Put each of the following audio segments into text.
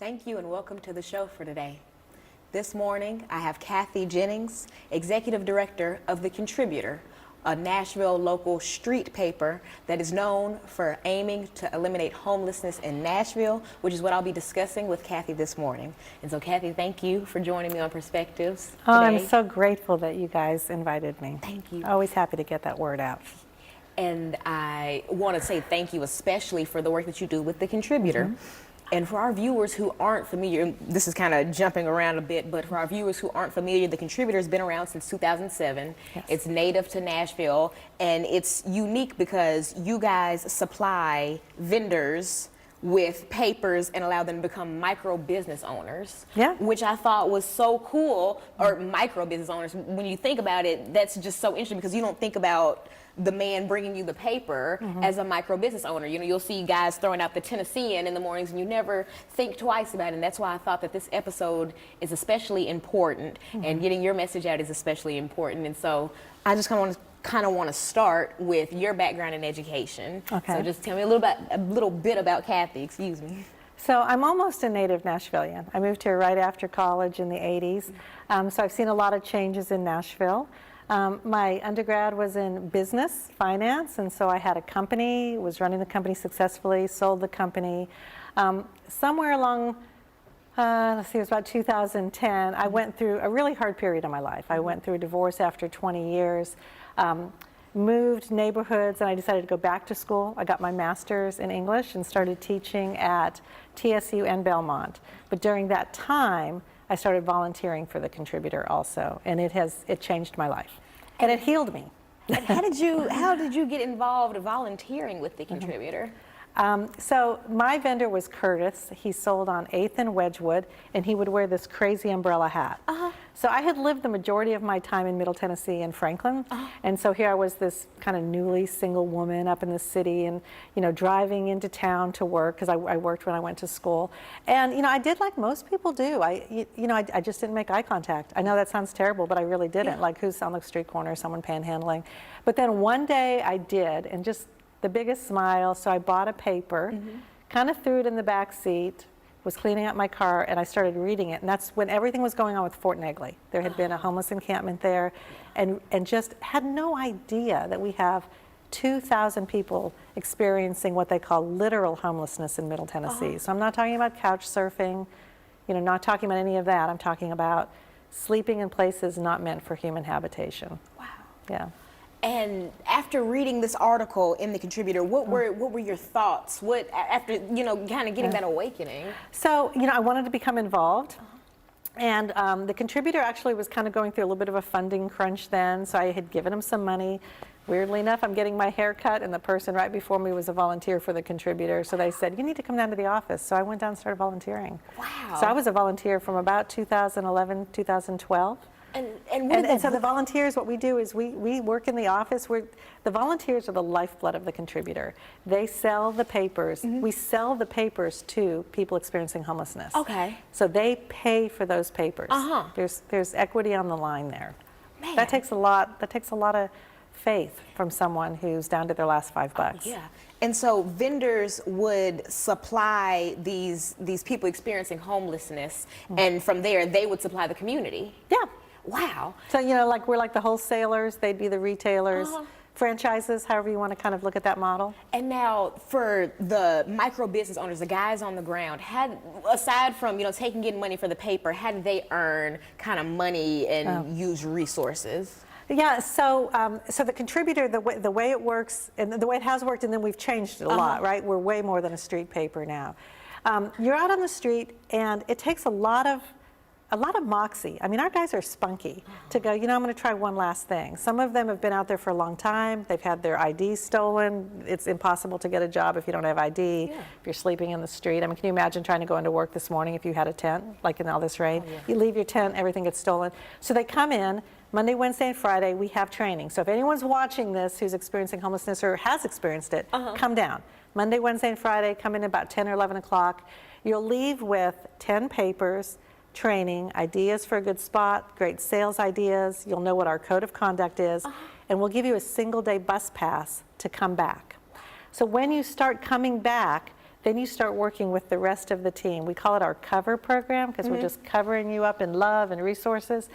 Thank you and welcome to the show for today. This morning, I have Cathy Jennings, Executive Director of The Contributor, a Nashville local street paper that is known for aiming to eliminate homelessness in Nashville, which is what I'll be discussing with Cathy this morning. And so, Cathy, thank you for joining me on Perspectives today. Oh, I'm so grateful that you guys invited me. Thank you. Always happy to get that word out. And I want to say thank you especially for the work that you do with The Contributor. And for our viewers who aren't familiar, this is kind of jumping around a bit, but for our viewers who aren't familiar, The Contributor has been around since 2007. Yes. It's native to Nashville, and it's unique because you guys supply vendors with papers and allow them to become micro business owners, Yeah. which I thought was so cool, or micro business owners. When you think about it, that's just so interesting because you don't think about the man bringing you the paper as a micro business owner. You know, you'll see guys throwing out the Tennessean in the mornings and you never think twice about it. And that's why I thought that this episode is especially important and getting your message out is especially important. And so I just kind of want to start with your background in education. Okay. So just tell me a little bit about Cathy, excuse me. So I'm almost a native Nashvilleian. I moved here right after college in the 80s. So I've seen a lot of changes in Nashville. My undergrad was in business, finance, and so I had a company, was running the company successfully, sold the company. Somewhere along, let's see, it was about 2010, I went through a really hard period in my life. I went through a divorce after 20 years, moved neighborhoods, and I decided to go back to school. I got my master's in English and started teaching at TSU and Belmont. But during that time, I started volunteering for The Contributor also, and it changed my life, and it healed me. And how did you get involved volunteering with The Contributor? So my vendor was Curtis. He sold on 8th and Wedgwood, and he would wear this crazy umbrella hat. So I had lived the majority of my time in Middle Tennessee and Franklin, and so here I was, this kind of newly single woman up in the city, and driving into town to work because I worked when I went to school, and I did like most people do. I just didn't make eye contact. I know that sounds terrible, but I really didn't. Yeah. Like, who's on the street corner, someone panhandling? But then one day I did, and just the biggest smile. So I bought a paper, kind of threw it in the back seat, was cleaning up my car, and I started reading it. And that's when everything was going on with Fort Negley. There had been a homeless encampment there, and just had no idea that we have 2,000 people experiencing what they call literal homelessness in Middle Tennessee. So I'm not talking about couch surfing, not talking about any of that. I'm talking about sleeping in places not meant for human habitation. Wow. Yeah. And after reading this article in The Contributor, what were your thoughts? What after kind of getting that awakening? So I wanted to become involved, and The Contributor actually was kind of going through a little bit of a funding crunch then. So I had given him some money. Weirdly enough, I'm getting my hair cut, and the person right before me was a volunteer for The Contributor. So they said, you need to come down to the office. So I went down and started volunteering. Wow. So I was a volunteer from about 2011, 2012. And so the volunteers, what we do is we work in the office. The volunteers are the lifeblood of The Contributor. They sell the papers. We sell the papers to people experiencing homelessness. Okay. So they pay for those papers. There's equity on the line there. Man. That takes a lot of faith from someone who's down to their last $5. Yeah. And so vendors would supply these people experiencing homelessness, and from there they would supply the community. Yeah. Wow. So like we're like the wholesalers, they'd be the retailers, franchises, however you want to kind of look at that model. And now for the micro business owners, the guys on the ground, aside from getting money for the paper, how did they earn kind of money and use resources? Yeah, so The Contributor, the way it works, and the way it has worked, and then we've changed it a lot, right? We're way more than a street paper now. You're out on the street, and it takes a lot of moxie. I mean, our guys are spunky to go, I'm going to try one last thing. Some of them have been out there for a long time. They've had their ID stolen. It's impossible to get a job if you don't have ID, if you're sleeping in the street. I mean, can you imagine trying to go into work this morning if you had a tent, like in all this rain? You leave your tent, everything gets stolen. So they come in. Monday, Wednesday, and Friday, we have training. So if anyone's watching this who's experiencing homelessness or has experienced it, come down. Monday, Wednesday, and Friday, come in about 10 or 11 o'clock. You'll leave with 10 papers, training, ideas for a good spot, great sales ideas. You'll know what our code of conduct is, and we'll give you a single-day bus pass to come back. So when you start coming back, then you start working with the rest of the team. We call it our cover program because we're just covering you up in love and resources.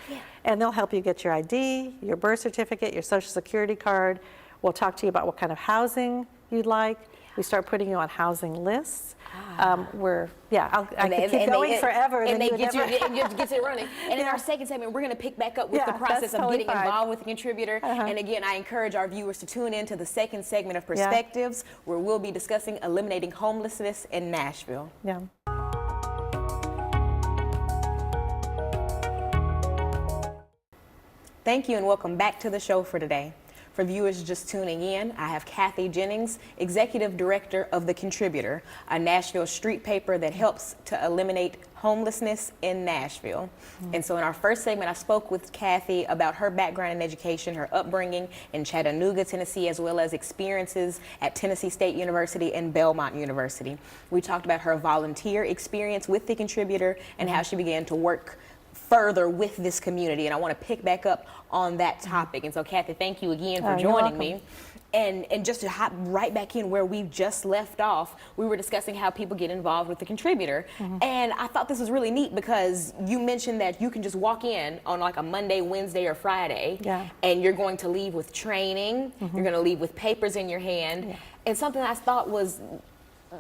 And they'll help you get your ID, your birth certificate, your social security card. We'll talk to you about what kind of housing you'd like. We start putting you on housing lists. I could keep going forever. And they get it running. And in our second segment, we're going to pick back up with the process of getting involved with the contributor. And again, I encourage our viewers to tune in to the second segment of Perspectives, where we'll be discussing eliminating homelessness in Nashville. Yeah. Thank you and welcome back to the show for today. For viewers just tuning in, I have Cathy Jennings, Executive Director of The Contributor, a Nashville street paper that helps to eliminate homelessness in Nashville. And so in our first segment, I spoke with Cathy about her background in education, her upbringing in Chattanooga, Tennessee, as well as experiences at Tennessee State University and Belmont University. We talked about her volunteer experience with The Contributor and how she began to work further with this community, and I want to pick back up on that topic. And so, Cathy, thank you again for joining me. And just to hop right back in where we just left off, we were discussing how people get involved with The Contributor. And I thought this was really neat because you mentioned that you can just walk in on like a Monday, Wednesday, or Friday, and you're going to leave with training, you're going to leave with papers in your hand. And something I thought was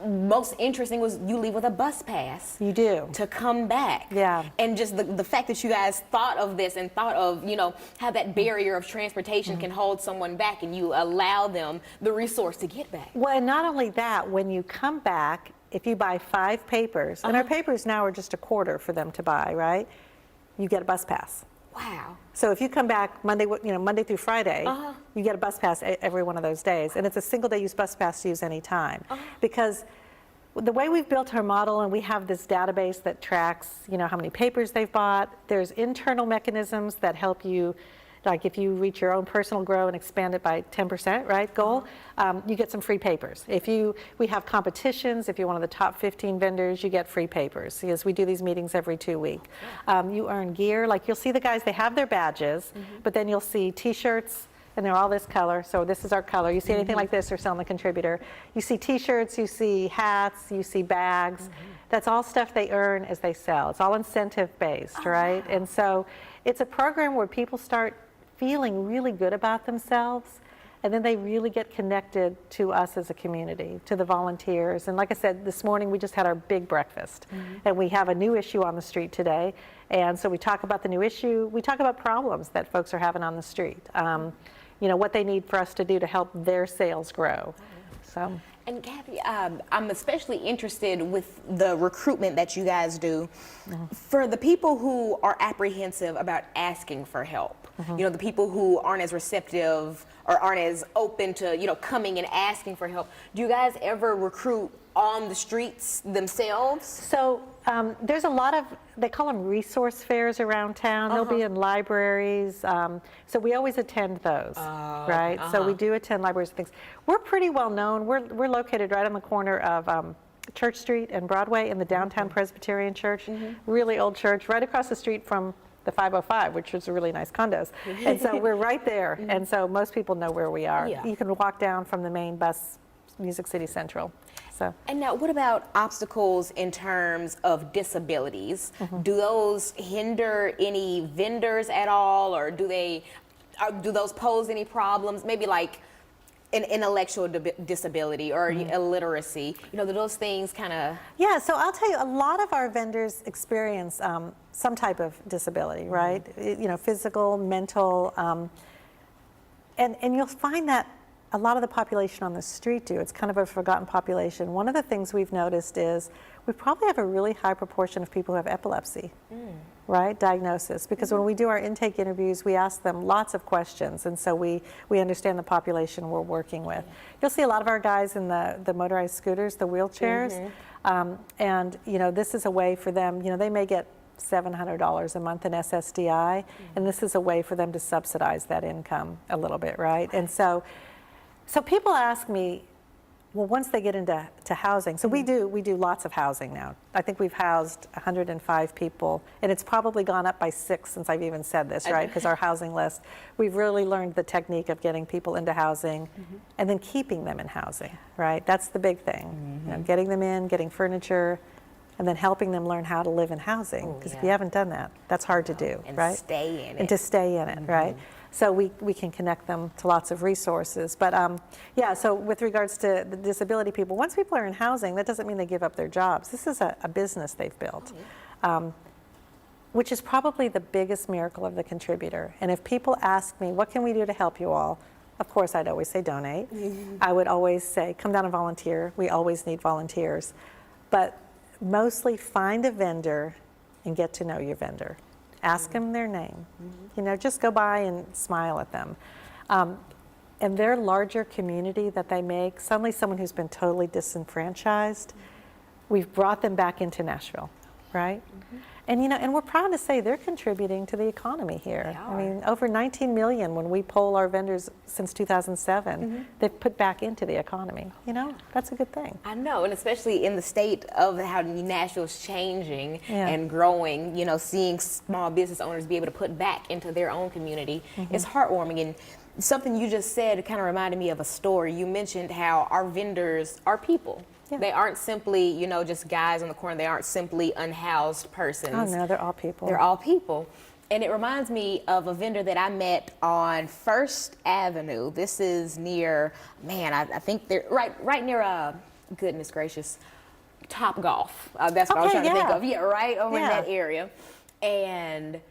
most interesting was you leave with a bus pass. You do. To come back. Yeah. And just the fact that you guys thought of this and thought of, you know, how that barrier of transportation can hold someone back and you allow them the resource to get back. Well, and not only that, when you come back, if you buy 5 papers, and our papers now are just $25 for them to buy, right? You get a bus pass. Wow. So if you come back Monday through Friday, you get a bus pass every one of those days. And it's a single day use bus pass to use any time. Because the way we've built our model, and we have this database that tracks, you know, how many papers they've bought. There's internal mechanisms that help you, like if you reach your own personal grow and expand it by 10%, right, goal, you get some free papers. We have competitions. If you're one of the top 15 vendors, you get free papers because we do these meetings every 2 weeks. You earn gear. Like you'll see the guys, they have their badges, but then you'll see T-shirts, and they're all this color. So this is our color. You see anything like this, they're selling The Contributor. You see T-shirts, you see hats, you see bags. That's all stuff they earn as they sell. It's all incentive-based, right? And so it's a program where people start feeling really good about themselves, and then they really get connected to us as a community, to the volunteers. And like I said, this morning we just had our big breakfast, and we have a new issue on the street today. And so we talk about the new issue. We talk about problems that folks are having on the street. You know, what they need for us to do to help their sales grow. So. And Cathy, I'm especially interested with the recruitment that you guys do for the people who are apprehensive about asking for help. You know, the people who aren't as receptive or aren't as open to, you know, coming and asking for help. Do you guys ever recruit on the streets themselves? So there's a lot of, they call them resource fairs around town. They'll be in libraries. So we always attend those, right? So we do attend libraries and things. We're pretty well known. We're located right on the corner of Church Street and Broadway in the downtown Presbyterian Church. Really old church, right across the street from the 505, which is a really nice condos. And so we're right there. And so most people know where we are. You can walk down from the main bus, Music City Central. So. And now, what about obstacles in terms of disabilities? Do those hinder any vendors at all, or do those pose any problems? Maybe like an intellectual disability or illiteracy. You know, do those things kind of? Yeah. So I'll tell you, a lot of our vendors experience some type of disability, right? You know, physical, mental, and you'll find that a lot of the population on the street do. It's kind of a forgotten population. One of the things we've noticed is we probably have a really high proportion of people who have epilepsy, right? Diagnosis. Because when we do our intake interviews, we ask them lots of questions, and so we understand the population we're working with. You'll see a lot of our guys in the motorized scooters, the wheelchairs, and you know, this is a way for them, you know, they may get $700 a month in SSDI, and this is a way for them to subsidize that income a little bit, right? And so people ask me, well, once they get into housing, so we do lots of housing now. I think we've housed 105 people, and it's probably gone up by 6 since I've even said this, right? Because our housing list, we've really learned the technique of getting people into housing and then keeping them in housing, right? That's the big thing. You know, getting them in, getting furniture, and then helping them learn how to live in housing. Because if you haven't done that, that's hard to do, and right? Stay in it. And to stay in it, right? So we can connect them to lots of resources. But yeah, so with regards to the disability people, once people are in housing, that doesn't mean they give up their jobs. This is a business they've built, which is probably the biggest miracle of the contributor. And if people ask me, what can we do to help you all? Of course, I'd always say donate. I would always say, come down and volunteer. We always need volunteers. But mostly find a vendor and get to know your vendor. Ask them their name. You know, just go by and smile at them. And their larger community that they make, suddenly someone who's been totally disenfranchised, we've brought them back into Nashville, right? And you know, and we're proud to say they're contributing to the economy here. I mean, over 19 million when we poll our vendors since 2007, they've put back into the economy. You know, that's a good thing. I know, and especially in the state of how Nashville's changing and growing, you know, seeing small business owners be able to put back into their own community is heartwarming. And something you just said kind of reminded me of a story. You mentioned how our vendors are people. They aren't simply, you know, just guys on the corner. They aren't simply unhoused persons. Oh no, they're all people. They're all people. And it reminds me of a vendor that I met on First Avenue. This is near, man, I think they're right near, goodness gracious, Top Golf. That's what I was trying to think of. Yeah, right over in that area. And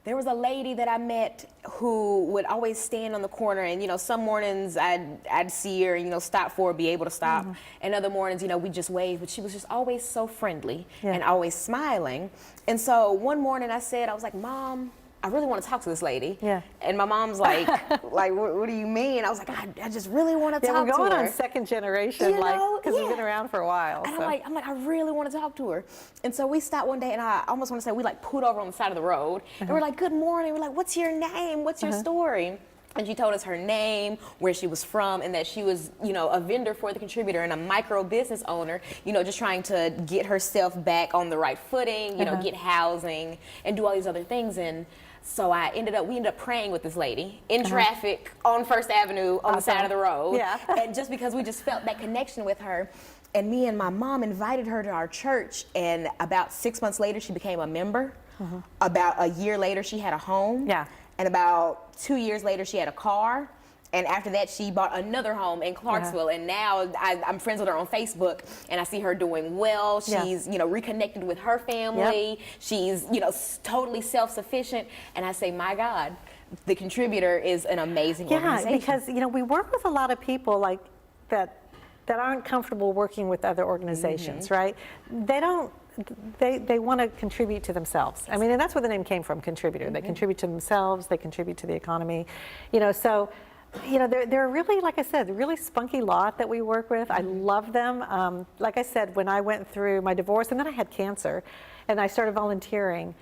there was a lady that I met who would always stand on the corner, and you know, some mornings I'd see her, you know, stop for her, be able to stop, and other mornings, you know, we'd just wave, but she was just always so friendly and always smiling. And so one morning I was like, Mom, I really want to talk to this lady. And my mom's like, what do you mean? I was like, I just really want to talk to her. Yeah, we're going on second generation, you know, because we've been around for a while. And I'm like, I really want to talk to her. And so we stopped one day, and I almost want to say we like pulled over on the side of the road, and we're like, good morning. We're like, what's your name? What's your story? And she told us her name, where she was from, and that she was, you know, a vendor for the contributor and a micro business owner, you know, just trying to get herself back on the right footing, you know, get housing and do all these other things. And so we ended up praying with this lady in traffic on First Avenue on the side of the road. And just because we just felt that connection with her. And me and my mom invited her to our church, and about 6 months later, she became a member. About a year later, she had a home. And about 2 years later, she had a car. And after that, she bought another home in Clarksville. And now I'm friends with her on Facebook, and I see her doing well. She's, you know, reconnected with her family. She's, you know, totally self-sufficient. And I say, my God, the contributor is an amazing organization. Yeah, because, you know, we work with a lot of people like that aren't comfortable working with other organizations, right? They don't. They want to contribute to themselves. I mean, and that's where the name came from, contributor. They contribute to themselves. They contribute to the economy. You know, so. You know, they're really, like I said, a really spunky lot that we work with. I love them. Like I said, when I went through my divorce and then I had cancer and I started volunteering,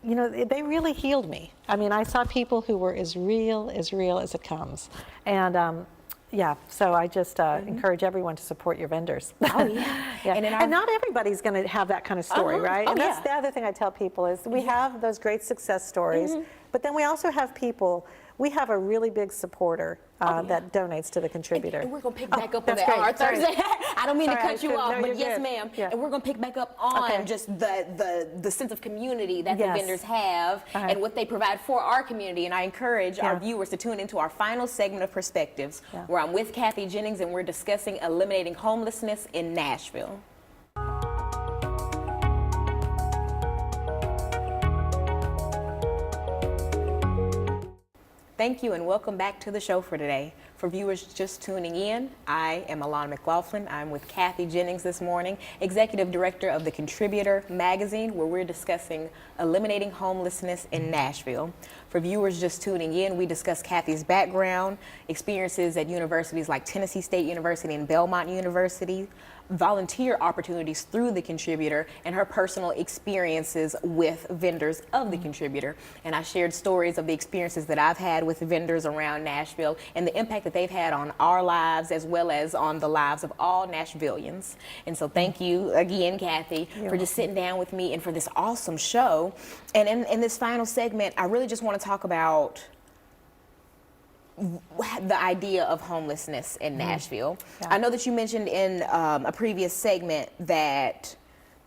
you know, they really healed me. I mean, I saw people who were as real as it comes. And yeah, so I just encourage everyone to support your vendors. Oh, yeah. And not everybody's going to have that kind of story, right? And that's the other thing I tell people is we have those great success stories, but then we also have people. We have a really big supporter that donates to the contributor. And we're going to pick back up on that on our Thursday. I don't mean to cut you off, but yes, ma'am. And we're going to pick back up on just the sense of community that the vendors have and what they provide for our community. And I encourage our viewers to tune into our final segment of Perspectives, where I'm with Cathy Jennings and we're discussing eliminating homelessness in Nashville. Thank you and welcome back to the show for today. For viewers just tuning in, I am Alana McLaughlin. I'm with Cathy Jennings this morning, Executive Director of the Contributor magazine, where we're discussing eliminating homelessness in Nashville. For viewers just tuning in, we discuss Cathy's background, experiences at universities like Tennessee State University and Belmont University, volunteer opportunities through the Contributor, and her personal experiences with vendors of the Contributor. And I shared stories of the experiences that I've had with vendors around Nashville and the impact that that they've had on our lives as well as on the lives of all Nashvillians. And so thank you again, Cathy, for just sitting down with me and for this awesome show. And in this final segment, I really just want to talk about the idea of homelessness in Nashville. Yeah. I know that you mentioned in a previous segment that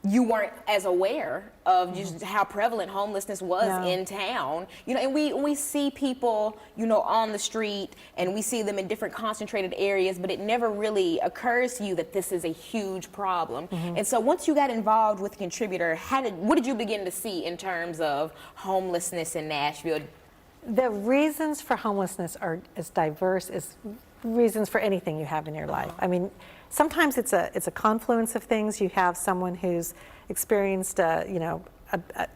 you weren't as aware of just how prevalent homelessness was in town. You know, and we see people, you know, on the street, and we see them in different concentrated areas, but it never really occurs to you that this is a huge problem. And so once you got involved with Contributor, what did you begin to see in terms of homelessness in Nashville? The reasons for homelessness are as diverse as reasons for anything you have in your life. I mean, sometimes it's a confluence of things. You have someone who's experienced, they've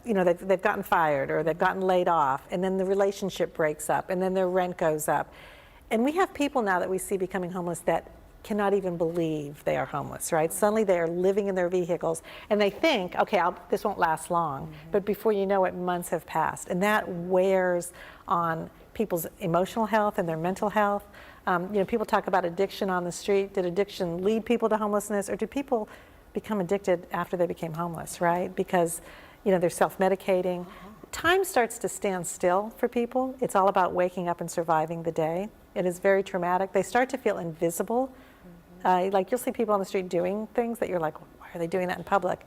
gotten fired or they've gotten laid off, and then the relationship breaks up, and then their rent goes up. And we have people now that we see becoming homeless that cannot even believe they are homeless, right? Suddenly they are living in their vehicles, and they think, okay, this won't last long. But before you know it, months have passed, and that wears on people's emotional health and their mental health. People talk about addiction on the street. Did addiction lead people to homelessness, or did people become addicted after they became homeless, right? Because, they're self-medicating. Time starts to stand still for people. It's all about waking up and surviving the day. It is very traumatic. They start to feel invisible. Like you'll see people on the street doing things that you're like, why are they doing that in public?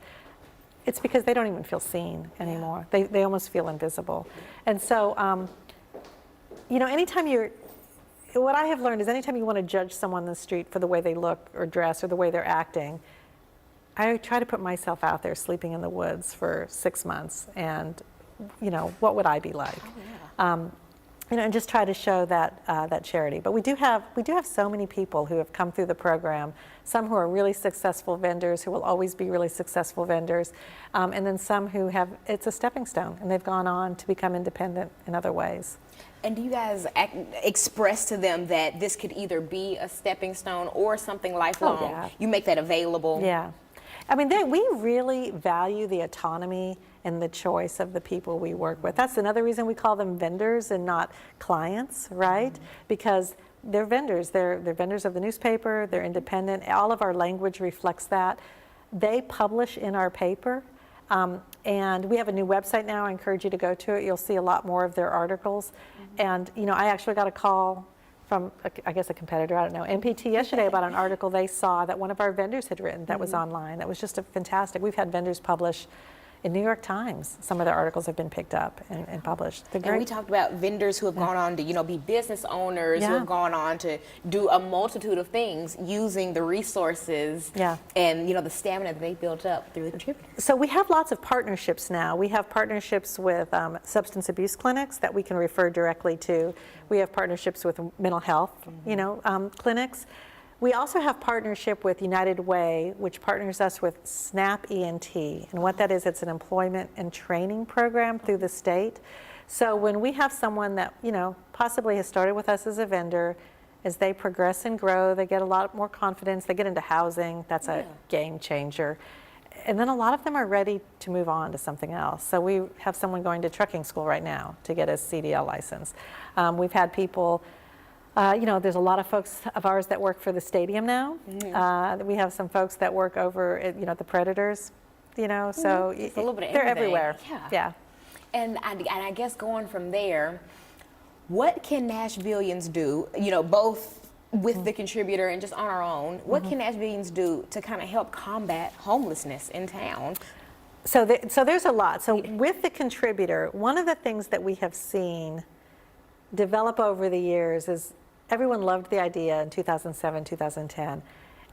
It's because they don't even feel seen anymore. They almost feel invisible. And so, what I have learned is anytime you want to judge someone on the street for the way they look or dress or the way they're acting, I try to put myself out there sleeping in the woods for 6 months, and what would I be like? And just try to show that charity. But we do have so many people who have come through the program. Some who are really successful vendors, who will always be really successful vendors, and then some who it's a stepping stone, and they've gone on to become independent in other ways. And do you guys express to them that this could either be a stepping stone or something lifelong? Oh, yeah. You make that available? Yeah. I mean, we really value the autonomy and the choice of the people we work with. That's another reason we call them vendors and not clients, right? Because they're vendors. They're vendors of the newspaper. They're independent. All of our language reflects that. They publish in our paper. And we have a new website now. I encourage you to go to it. You'll see a lot more of their articles. And, I actually got a call from, I guess, a competitor, I don't know, MPT yesterday about an article they saw that one of our vendors had written that was online. That was just fantastic. We've had vendors publish in New York Times. Some of their articles have been picked up and published. And we talked about vendors who have gone on to, be business owners, who have gone on to do a multitude of things using the resources and, the stamina that they built up through the Contributor. So we have lots of partnerships now. We have partnerships with substance abuse clinics that we can refer directly to. We have partnerships with mental health, clinics. We also have partnership with United Way, which partners us with SNAP ENT. And what that is, it's an employment and training program through the state. So when we have someone that, possibly has started with us as a vendor, as they progress and grow, they get a lot more confidence, they get into housing, that's a game changer. And then a lot of them are ready to move on to something else. So we have someone going to trucking school right now to get his CDL license. We've had people, there's a lot of folks of ours that work for the stadium now. We have some folks that work over at, the Predators, so it's a little bit of they're everything. everywhere. Yeah. And I guess going from there, what can Nashvillians do, both with the Contributor and just on our own, what can Nashvillians do to kind of help combat homelessness in town? So there's a lot. So with the Contributor, one of the things that we have seen develop over the years is everyone loved the idea in 2007, 2010.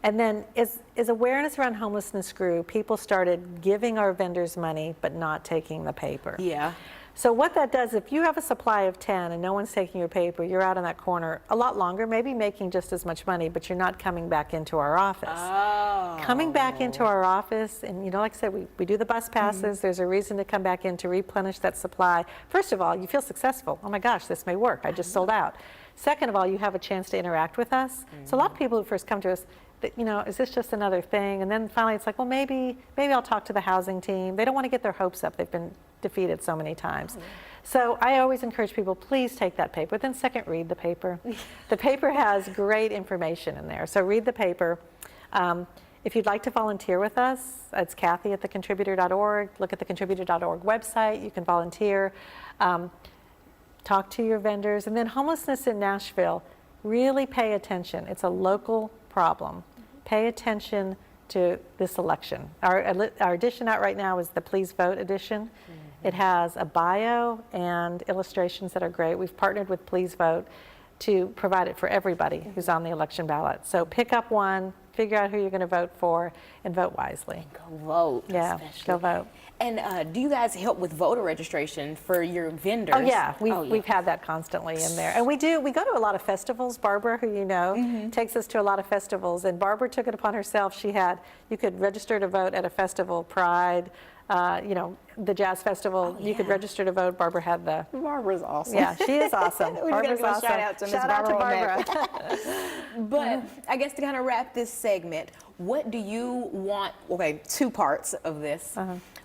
And then as awareness around homelessness grew, people started giving our vendors money but not taking the paper. Yeah. So what that does, if you have a supply of 10 and no one's taking your paper, you're out in that corner a lot longer, maybe making just as much money, but you're not coming back into our office. Oh. Coming back into our office, and like I said, we do the bus passes. There's a reason to come back in to replenish that supply. First of all, you feel successful. Oh my gosh, this may work. I just sold out. Second of all, you have a chance to interact with us. So a lot of people who first come to us, is this just another thing? And then finally it's like, well, maybe I'll talk to the housing team. They don't want to get their hopes up. They've been defeated so many times. So I always encourage people, please take that paper. Then second, read the paper. The paper has great information in there. So read the paper. If you'd like to volunteer with us, it's Cathy at thecontributor.org. Look at the contributor.org website. You can volunteer. Talk to your vendors. And then homelessness in Nashville, really pay attention. It's a local problem. Pay attention to this election. Our edition out right now is the Please Vote edition. It has a bio and illustrations that are great. We've partnered with Please Vote to provide it for everybody who's on the election ballot. So pick up one, figure out who you're going to vote for, and vote wisely. Go vote. Yeah, especially. go vote. And do you guys help with voter registration for your vendors? Oh yeah, we've had that constantly in there. And we go to a lot of festivals. Barbara, who you know, takes us to a lot of festivals. And Barbara took it upon herself. You could register to vote at a festival, Pride, the Jazz Festival. You could register to vote. Barbara had the... Barbara's awesome. Yeah, she is awesome. Barbara's awesome. Shout out to Ms. Barbara. But I guess to kind of wrap this segment, what do you want, okay, two parts of this.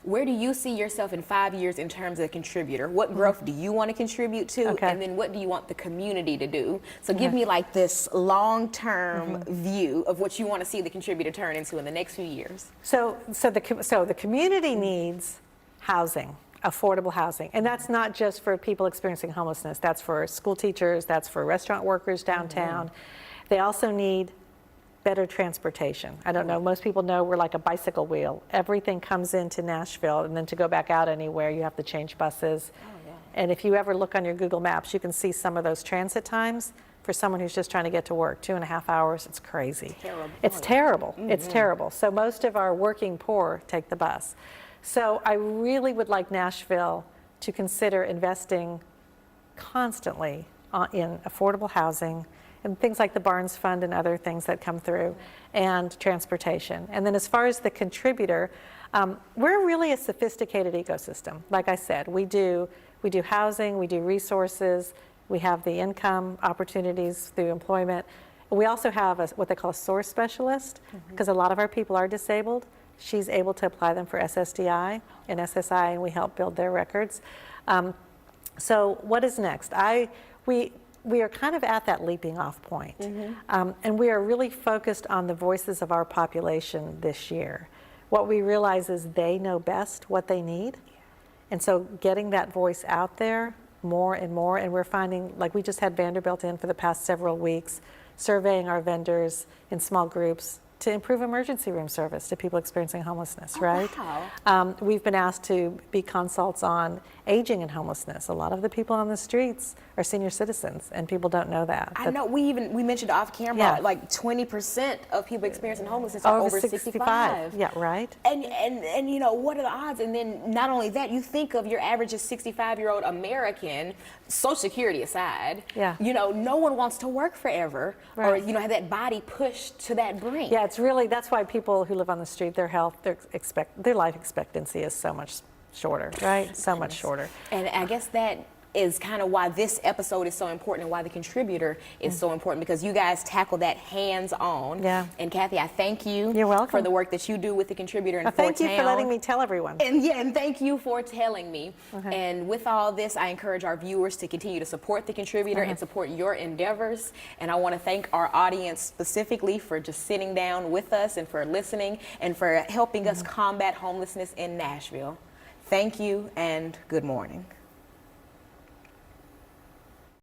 Where do you see yourself in 5 years in terms of a contributor? What growth do you want to contribute to? Okay. And then what do you want the community to do? So give me like this long-term view of what you want to see the contributor turn into in the next few years. So the community needs housing, affordable housing. And that's not just for people experiencing homelessness. That's for school teachers. That's for restaurant workers downtown. They also need better transportation. I don't know, most people know we're like a bicycle wheel. Everything comes into Nashville, and then to go back out anywhere, you have to change buses. And if you ever look on your Google Maps, you can see some of those transit times for someone who's just trying to get to work, 2.5 hours. It's crazy. Terrible. It's terrible. It's terrible. So most of our working poor take the bus. So I really would like Nashville to consider investing constantly in affordable housing and things like the Barnes Fund and other things that come through, and transportation. And then as far as the contributor, we're really a sophisticated ecosystem. Like I said, we do housing, we do resources, we have the income opportunities through employment. We also have what they call a source specialist, because a lot of our people are disabled. She's able to apply them for SSDI and SSI, and we help build their records. So what is next? We are kind of at that leaping off point. And we are really focused on the voices of our population this year. What we realize is they know best what they need. And so getting that voice out there more and more, and we're finding, like we just had Vanderbilt in for the past several weeks, surveying our vendors in small groups to improve emergency room service to people experiencing homelessness, right? Wow. We've been asked to be consults on aging and homelessness. A lot of the people on the streets are senior citizens, and people don't know that. I know, we mentioned off camera, like 20% of people experiencing homelessness are over 65. Yeah, right. And you know, what are the odds? And then not only that, you think of your average 65-year-old American, Social Security aside, you know, no one wants to work forever, or, you know, have that body pushed to that brink. Yeah, that's why people who live on the street, their life expectancy is so much shorter, right? So much shorter. And I guess that is kind of why this episode is so important and why the contributor is so important, because you guys tackle that hands-on. Yeah. And Cathy, I thank you. You're welcome. For the work that you do with the contributor in Fort Thank you for Town. letting me tell everyone. And thank you for telling me. And with all this, I encourage our viewers to continue to support the contributor and support your endeavors. And I want to thank our audience specifically for just sitting down with us and for listening and for helping us combat homelessness in Nashville. Thank you and good morning.